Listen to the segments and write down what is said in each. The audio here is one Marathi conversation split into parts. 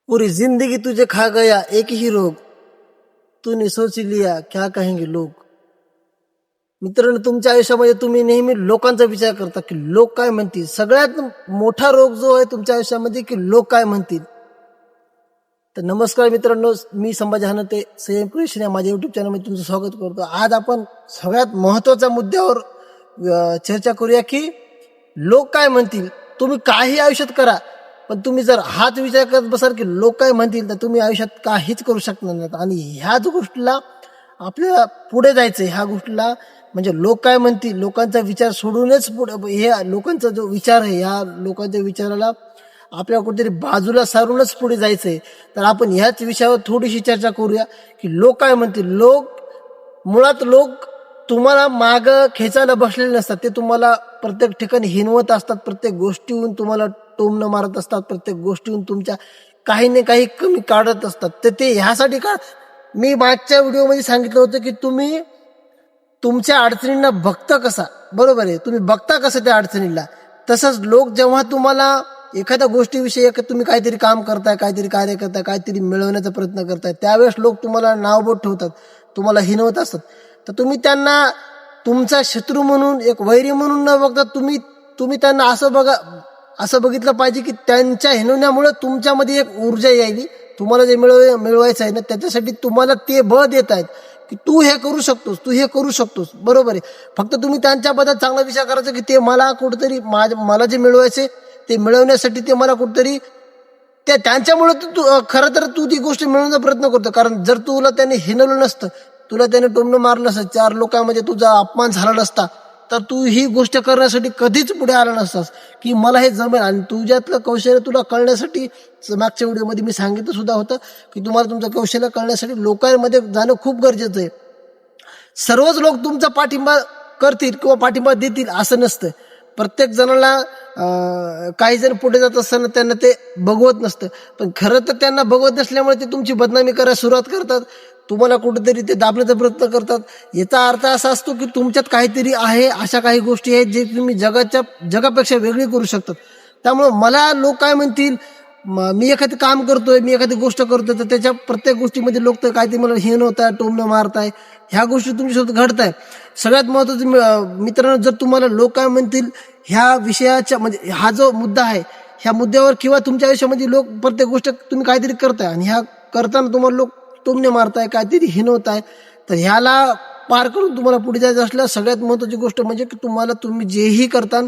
पूरी जिंदगी तुझे खा गया एक ही रोग, तूने सोच लिया क्या कहेंगे लोग. मित्रांनो, तुमच्या आयुष्यामध्ये तुम्ही नेहमी लोकांचा विचार करता की लोक काय म्हणतील. सगळ्यात मोठा रोग जो आहे तुमच्या आयुष्यामध्ये की लोक काय म्हणतील. तर नमस्कार मित्रांनो, मी संभाजी हानते संयम क्रिएशन या माझ्या युट्यूब चॅनलमध्ये तुमचं स्वागत करतो. आज आपण सगळ्यात महत्वाच्या मुद्द्यावर चर्चा करूया की लोक काय म्हणतील. तुम्ही काही आयुष्यात करा, पण तुम्ही जर हाच विचार करत बसाल की लोक काय म्हणतील तर तुम्ही आयुष्यात काहीच करू शकणार नाहीत. आणि ह्याच गोष्टीला आपल्याला पुढे जायचं. ह्या गोष्टीला म्हणजे लोक काय म्हणतील, लोकांचा विचार सोडूनच पुढे, हे लोकांचा जो विचार आहे ह्या लोकांच्या विचाराला आपल्याला कुठेतरी बाजूला सारूनच पुढे जायचंय. तर आपण ह्याच विषयावर थोडीशी चर्चा करूया की लोक काय म्हणतील. मुळात लोक तुम्हाला माग खेचायला बसलेले नसतात. ते तुम्हाला प्रत्येक ठिकाणी हिनवत असतात, प्रत्येक गोष्टीहून तुम्हाला टोमणं मारत असतात, प्रत्येक गोष्टीहून तुमच्या काही ना काही कमी काढत असतात. तर ते ह्यासाठी का, मी मागच्या व्हिडिओमध्ये सांगितलं होतं की तुम्ही तुमच्या अडचणींना बघता कसा, बरोबर आहे, तुम्ही बघता कसं त्या अडचणीला. तसंच लोक जेव्हा तुम्हाला एखाद्या गोष्टीविषयी तुम्ही काहीतरी काम करताय, काहीतरी कार्य करताय, काहीतरी मिळवण्याचा प्रयत्न करताय, त्यावेळेस लोक तुम्हाला नावबोट ठेवतात, तुम्हाला हिनवत असतात. तर तुम्ही त्यांना तुमचा शत्रू म्हणून, एक वैरी म्हणून न बघता तुम्ही त्यांना असं बघितलं पाहिजे की त्यांच्या हिनवण्यामुळे तुमच्यामध्ये एक ऊर्जा यायली. तुम्हाला जे मिळवायचं आहे ना, त्याच्यासाठी तुम्हाला ते बळ देत आहेत की तू हे करू शकतोस, तू हे करू शकतोस, बरोबर आहे. फक्त तुम्ही त्यांच्याबद्दल चांगला विचार करायचा की ते मला कुठेतरी मला जे मिळवायचे ते मिळवण्यासाठी ते मला कुठेतरी त्यांच्यामुळे तू खरं तर तू ती गोष्ट मिळवण्याचा प्रयत्न करतो. कारण जर तुला त्याने हिनवलं नसतं, तुला त्याने टोमणं मारलं नसतं, चार लोकांमध्ये तुझा अपमान झाला नसता, तर तू ही गोष्ट करण्यासाठी कधीच पुढे आला नसतास की मला हे जमेल. आणि तुझ्यातलं कौशल्य तुला कळण्यासाठी मागच्या व्हिडिओमध्ये मी सांगितलं सुद्धा होतं की तुम्हाला तुमचं कौशल्य कळण्यासाठी लोकांमध्ये जाणं खूप गरजेचं आहे. सर्वच लोक तुमचा पाठिंबा करतील किंवा पाठिंबा देतील असं नसतं. प्रत्येक जणाला काही जण पुढे जात असताना त्यांना ते बघवत नसतं, पण खरं तर त्यांना बघवत नसल्यामुळे ते तुमची बदनामी करायला सुरुवात करतात, तुम्हाला कुठेतरी ते दाबण्याचा प्रयत्न करतात. याचा अर्थ असा असतो की तुमच्यात काहीतरी आहे, अशा काही गोष्टी आहेत जे तुम्ही जगापेक्षा वेगळी करू शकतात. त्यामुळे मला लोक काय म्हणतील, मी एखादं काम करतोय, मी एखादी गोष्ट करतोय, तर त्याच्या प्रत्येक गोष्टीमध्ये लोक तर काहीतरी मला हिनवताय, टोमणं मारताय, ह्या गोष्टी तुमच्यासोबत घडताय. सगळ्यात महत्वाचं मित्रांनो, जर तुम्हाला लोक काय म्हणतील ह्या विषयाच्या म्हणजे हा जो मुद्दा आहे, ह्या मुद्द्यावर किंवा तुमच्या आयुष्यामध्ये लोक प्रत्येक गोष्ट तुम्ही काहीतरी करताय आणि ह्या करताना तुम्हाला लोक टोमणे मारताय, काहीतरी हिनवताय, तर ह्याला पार करून तुम्हाला पुढे जायचं असल्यास सगळ्यात महत्वाची गोष्ट म्हणजे की तुम्ही जेही करता,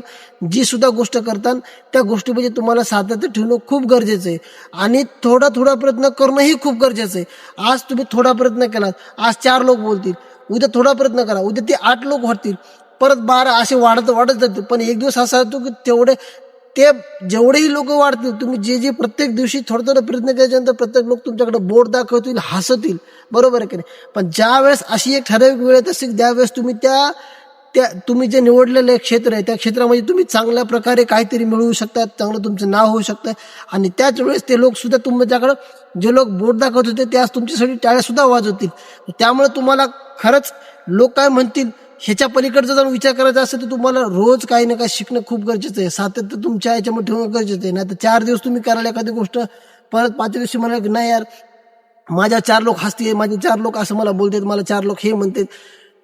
जी सुद्धा गोष्ट करता, त्या गोष्टीमध्ये तुम्हाला सातत्य ठेवणं खूप गरजेचं आहे. आणि थोडा प्रयत्न करणंही खूप गरजेचं आहे. आज तुम्ही थोडा प्रयत्न केलात, आज 4 लोक बोलतील, उद्या थोडा प्रयत्न करा, उद्या ते 8 लोक होतील, परत 12, असे वाढत जातील. पण एक दिवस असा येतो की जेवढेही लोक वाढतील, तुम्ही जे प्रत्येक दिवशी थोडा प्रयत्न केल्यानंतर प्रत्येक लोक तुमच्याकडे बोट दाखवतील, हसतील, बरोबर आहे की नाही. पण ज्या वेळेस अशी एक ठराविक वेळ येत असेल, ज्यावेळेस तुम्ही तुम्ही जे निवडलेलं क्षेत्र आहे त्या क्षेत्रामध्ये तुम्ही चांगल्या प्रकारे काहीतरी मिळवू शकतात, चांगलं तुमचं नाव होऊ शकतं. आणि त्याच वेळेस ते लोक सुद्धा तुमच्याकडं, जे लोक बोट दाखवत होते त्यास तुमच्यासाठी टाळ्या सुद्धा वाजवतील. त्यामुळे तुम्हाला खरंच लोक काय म्हणतील ह्याच्या पलीकडचा जर विचार करायचा असेल तर तुम्हाला रोज काही ना काही शिकणं खूप गरजेचं आहे. सातत्य तुमच्या याच्यामध्ये ठेवणं गरजेचं आहे. नाही तर 4 दिवस तुम्ही करायला एखादी गोष्ट, परत 5 दिवशी म्हणाल की नाही यार, माझ्या 4 लोक हसतील, माझे 4 लोक असं मला बोलतात, मला 4 लोक हे म्हणतात.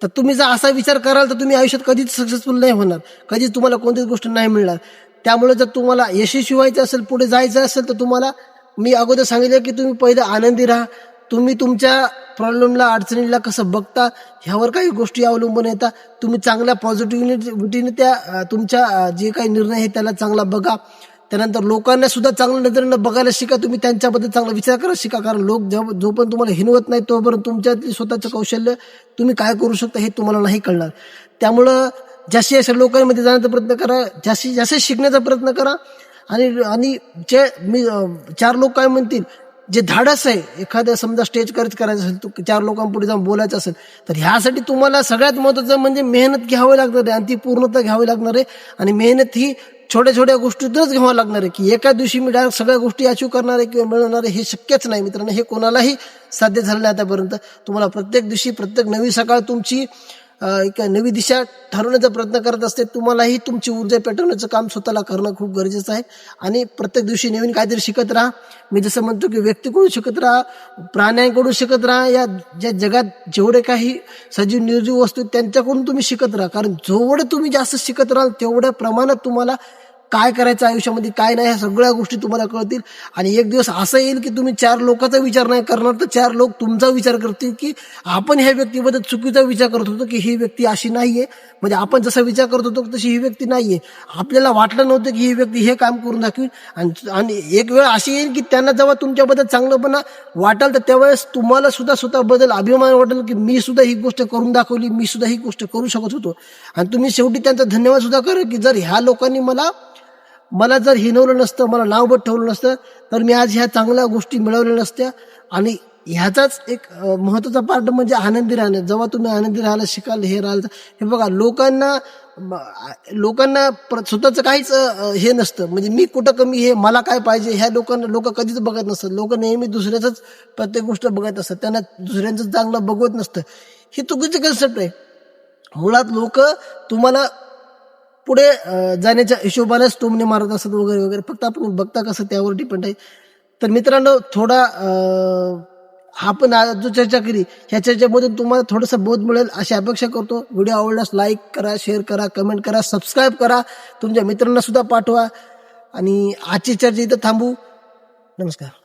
तर तुम्ही जर असा विचार कराल तर तुम्ही आयुष्यात कधीच सक्सेसफुल नाही होणार, कधीच तुम्हाला कोणतीच गोष्ट नाही मिळणार. त्यामुळे जर तुम्हाला यशस्वी व्हायचं असेल, पुढे जायचं असेल, तर तुम्हाला मी अगोदर सांगितलं की तुम्ही पहिलं आनंदी राहा. तुम्ही तुमच्या प्रॉब्लेमला, अडचणीला कसं बघता ह्यावर काही गोष्टी अवलंबून येतात. तुम्ही चांगल्या पॉझिटिव्हिटीने त्या तुमच्या जे काही निर्णय आहे त्याला चांगला बघा. त्यानंतर लोकांना सुद्धा चांगल्या नजरेनं बघायला शिका. तुम्ही त्यांच्याबद्दल चांगला विचार करायला शिका. कारण लोक जोपर्यंत तुम्हाला हिनवत नाही तोपर्यंत तुमच्यातली स्वतःचं कौशल्य तुम्ही काय करू शकता हे तुम्हाला नाही कळणार. त्यामुळं जास्तीत जास्त लोकांमध्ये जाण्याचा प्रयत्न करा, जास्तीत जास्त शिकण्याचा प्रयत्न करा. आणि जे 4 लोक काय म्हणतील, जे धाडस आहे, एखाद्या समजा स्टेज करायचं असेल, 4 लोकांपुढे जाऊन बोलायचं असेल, तर ह्यासाठी तुम्हाला सगळ्यात महत्त्वाचं म्हणजे मेहनत घ्यावी लागणार आहे. आणि ती पूर्णतः घ्यावी लागणार आहे. आणि मेहनत ही छोट्या गोष्टीतच घ्यावं लागणार आहे की एका दिवशी मी डायरेक्ट सगळ्या गोष्टी अचीव करणार आहे किंवा मिळवणार आहे, हे शक्यच नाही मित्रांनो. हे कोणालाही साध्य झालं नाही आतापर्यंत. तुम्हाला प्रत्येक दिवशी, प्रत्येक नवी सकाळ तुमची एक नवी दिशा ठरवण्याचा प्रयत्न करत असते. तुम्हालाही तुमची ऊर्जा पेटवण्याचं काम स्वतःला करणं खूप गरजेचं आहे. आणि प्रत्येक दिवशी नवीन काहीतरी शिकत राहा. मी जसं म्हणतो की व्यक्तीकडून शिकत राहा, प्राण्यांकडून शिकत राहा, या ज्या जगात जेवढे काही सजीव निर्जीव वस्तू आहेत, त्यांच्याकडून तुम्ही शिकत राहा. कारण जेवढे तुम्ही जास्त शिकत राहाल तेवढ्या प्रमाणात तुम्हाला काय करायचं आयुष्यामध्ये, काय नाही, ह्या सगळ्या गोष्टी तुम्हाला कळतील. आणि एक दिवस असं येईल की तुम्ही 4 लोकांचा विचार नाही करणार, तर 4 लोक तुमचा विचार करतील की आपण ह्या व्यक्तीबद्दल चुकीचा विचार करत होतो, की ही व्यक्ती अशी नाहीये. म्हणजे आपण जसा विचार करत होतो तशी ही व्यक्ती नाहीये. आपल्याला वाटलं नव्हतं की ही व्यक्ती हे काम करून दाखवी. आणि एक वेळ अशी येईल की त्यांना जेव्हा तुमच्याबद्दल चांगलंपणा वाटेल, तर त्यावेळेस तुम्हाला सुद्धा स्वतःबद्दल अभिमान वाटेल की मी सुद्धा ही गोष्ट करून दाखवली, मी सुद्धा ही गोष्ट करू शकत होतो. आणि तुम्ही शेवटी त्यांचा धन्यवाद सुद्धा करा की जर ह्या लोकांनी मला जर हिनवलं नसतं, मला नावबत ठेवलं नसतं, तर मी आज ह्या चांगल्या गोष्टी मिळवल्या नसत्या. आणि ह्याचाच एक महत्वाचा पार्ट म्हणजे आनंदी राहणं. जेव्हा तुम्ही आनंदी राहायला शिकाल, हे राहाल, हे बघा, लोकांना स्वतःचं काहीच हे नसतं. म्हणजे मी कुठं कमी, हे मला काय पाहिजे, ह्या लोक कधीच बघत नसतात. लोक नेहमी दुसऱ्याच प्रत्येक गोष्ट बघत असतात. त्यांना दुसऱ्यांचं चांगलं बघवत नसतं. ही चुकीची कन्सेप्ट आहे. मुळात लोक तुम्हाला पुढे जाण्याच्या हिशोबानेच टोमणे मारत असतात वगैरे वगैरे. फक्त आपण बघता कसं त्यावर डिपेंड आहे. तर मित्रांनो, थोडा आपण आज जो चर्चा केली, ह्या चर्चेमधून तुम्हाला थोडंसं बोध मिळेल अशी अपेक्षा करतो. व्हिडिओ आवडल्यास लाईक करा, शेअर करा, कमेंट करा, सबस्क्राईब करा, तुमच्या मित्रांना सुद्धा पाठवा. आणि आजची चर्चा इथं थांबू. नमस्कार.